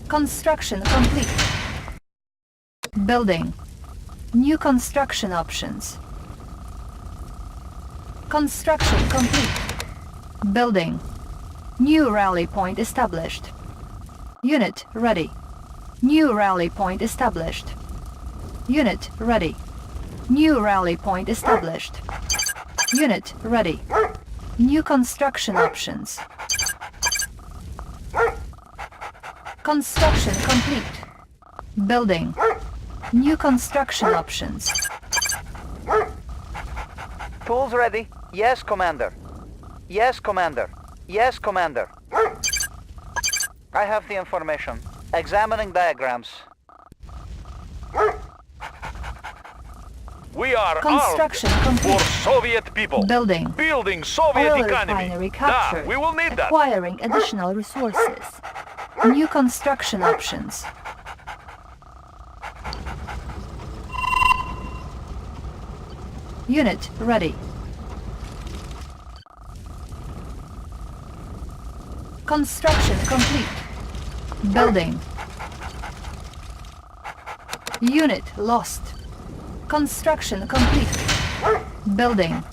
Construction complete. Building. New construction options. Construction complete. Building. New rally point established. Unit ready. New rally point established. Unit ready. New rally point established. Unit ready. New construction options. Construction complete. Building. New construction options. Tools ready. Yes, Commander. Yes, Commander. Yes, Commander. I have the information. Examining diagrams. We are Construction armed complete. for Soviet people. Building. Building Soviet Oil economy. refinery Da, captured. we will need that. Acquiring additional resources. New construction options. Unit ready. Construction complete. Building. Unit lost. Construction complete. Building.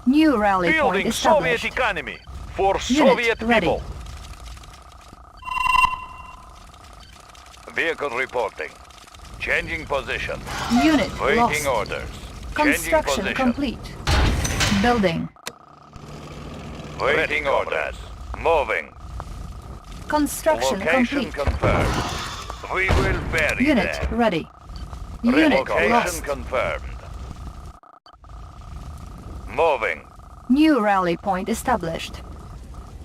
New rally point Building Soviet established. economy for Unit Soviet ready. people. Vehicle reporting. Changing position. Unit Waiting lost. orders. Construction Changing position. complete. Building. Waiting orders. Moving. Construction Location complete. confirmed. We will bury Unit them. ready. Unit Location lost. confirmed. Moving. New rally point established.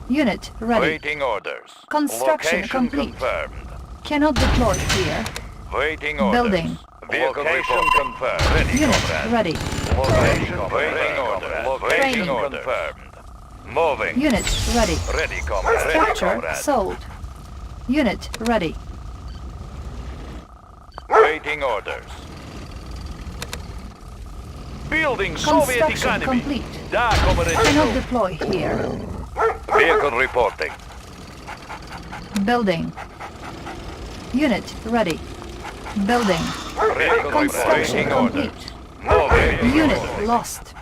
Unit ready. Waiting orders. Construction Location complete. confirmed. Cannot deploy here. Waiting orders. Building. Vehicle reporting. Confirmed. Ready, Unit comrade. ready. Location waiting orders. Location Training. confirmed. Moving. Unit ready. Ready, comrade. Ready, Structure comrade. sold. Unit ready. Waiting orders. Building Soviet Construction economy. complete. Da, comrade. Cannot deploy here. Vehicle reporting. Building. Unit ready. Building. Vehicle Construction waiting orders. complete. Moving. Unit lost.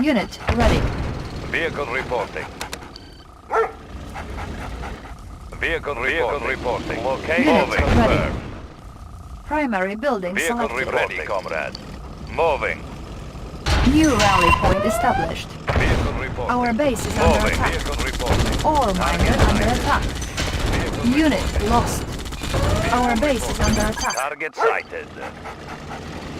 Unit ready. Vehicle reporting. Vehicle reporting. Location Unit moving. ready. Confirmed. Primary building Vehicle selected. ready, comrade. Moving. New rally point established. Vehicle reporting. Our base is under Moving. attack. Vehicle reporting. Ore miner under attack. Vehicle Unit lost. Our base is under attack. Target sighted.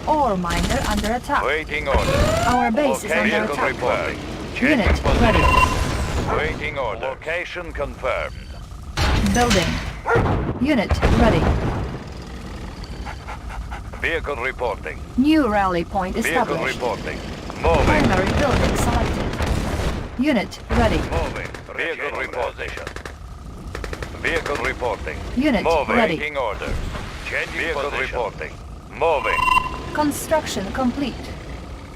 Ore miner under attack. Waiting order. Our base is under Vehicle attack. reporting. Unit Changing position. ready. Waiting order. Location confirmed. Building. Unit ready. Vehicle reporting. New rally point Vehicle established. reporting. Moving. Primary building selected. Unit ready. Moving. Vehicle reporting. Vehicle reporting. Unit Moving. ready. Waiting orders. Changing vehicle reporting. Moving. Construction complete.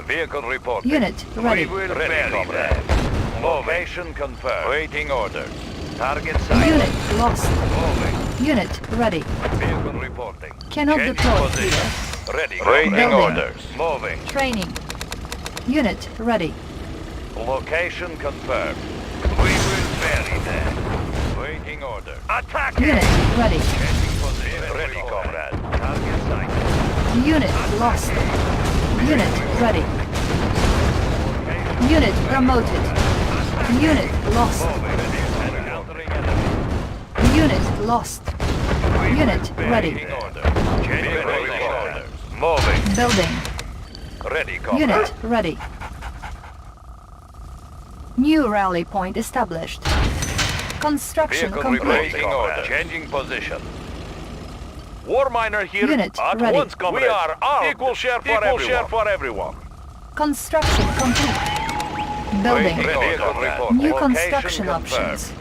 Vehicle reporting. Unit ready. We will ready, comrade. Location confirmed. Waiting orders. Target sighted. Unit lost. Moving. Unit ready. Vehicle reporting. Cannot Changing deploy position. here. Ready. Building. Waiting orders. Moving. Training. Unit ready. Location confirmed. We will bury them. Waiting order. Attack! Unit ready. Changing position. Ready, comrade. Target sighted. Unit lost. Unit ready. Unit promoted. Unit lost. Moving. Encountering enemy. Unit lost. Unit ready. Waiting order. Changing orders. Moving. Building. Ready, comrade. Unit ready. New rally point established. Construction Vehicle complete. reporting order. Changing position. War miner here. Unit At ready. once, comrade. We are armed. Equal share for everyone. Share for everyone. Construction complete. Building. Ready, comrade. New Location construction confirmed. options.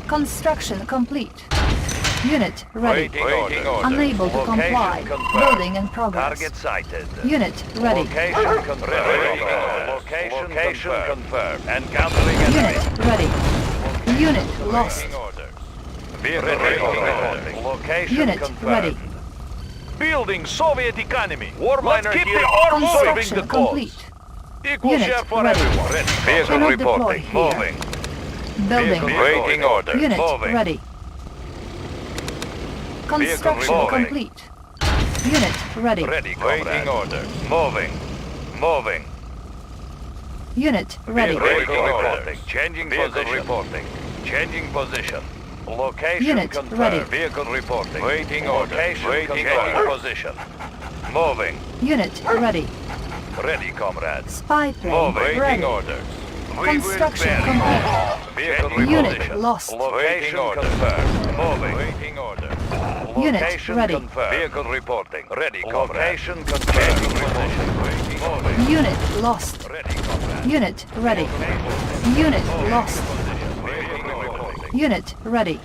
Construction complete. Unit ready. Waiting order. Unable to Location comply. confirmed. Building in progress. Target sighted. Unit ready. Location confirmed. Location Location confirmed. Encountering enemy. Unit ready. Unit lost. Waiting orders. Vehicle reporting. Location Unit confirmed. ready. Building Soviet economy. War miner keep here. the arm Serving Construction the cause. complete. Equal Unit share for ready. everyone. Ready. Vehicle Cannot deploy reporting. here. Moving. Building. Waiting orders. Unit Moving. ready. Construction ready. complete. Unit ready. Ready, comrade. Waiting orders. Moving. Moving. Unit ready. Vehicle reporting. Changing position. Reporting. Changing position. Location Unit confirmed. ready. Vehicle reporting. Waiting orders. Waiting changing position. Moving. Unit ready. Ready, comrades. Spy plane Moving. ready. Waiting orders. Construction complete. Vehicle Unit reposition. lost. Location confirmed. Moving. Waiting order. Unit Location ready. confirmed. Vehicle reporting. Ready, comrade. Location confirmed. Position. Waiting. Moving. Unit lost. Ready, comrade. Unit ready. Unit lost. Waiting reporting. Unit ready.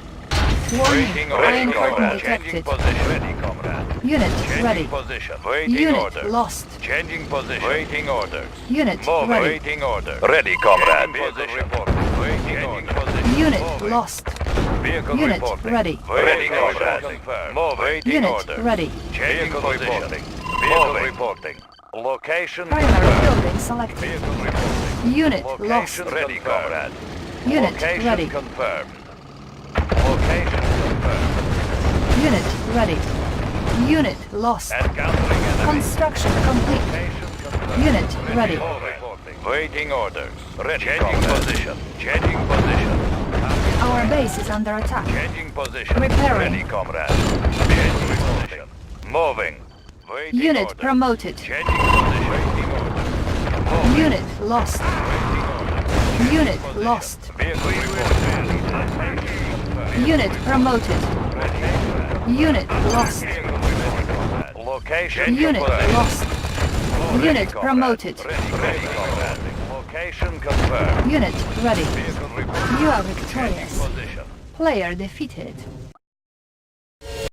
Warning. Waiting Iron order. curtain Changing detected. position. Ready, comrade. Unit Changing ready. position. Waiting Unit order. lost. Changing position. Waiting orders. Unit Moving. ready. Waiting order. Ready, comrade. Position. Waiting order. Unit Moving. lost. Vehicle Unit reporting. ready. Ready, comrade. Move. Waiting Unit order. ready. Changing reporting. Vehicle reporting. Location Primary confirmed. building selected. Vehicle reporting. Unit lost. Location ready, comrade. Unit Location ready. confirmed. Location confirmed. Unit ready. Unit lost. Encountering enemy. Construction complete. Location confirmed. Unit ready. Reporting. Waiting orders. Ready. Changing position. Changing position. Our base is under attack. Changing position. Repairing. Ready, comrade. Changing position. Moving. Waiting Unit order. promoted. Changing position. Waiting order. Moving. Unit lost. Waiting order. Unit Position. lost. Vehicle reporting. Unit promoted. Unit lost. Location Unit confirmed. lost. Ready, Unit comrade. promoted. Ready, comrade. Location confirmed. Unit ready. Vehicle reporting. You are victorious. Position. Player defeated.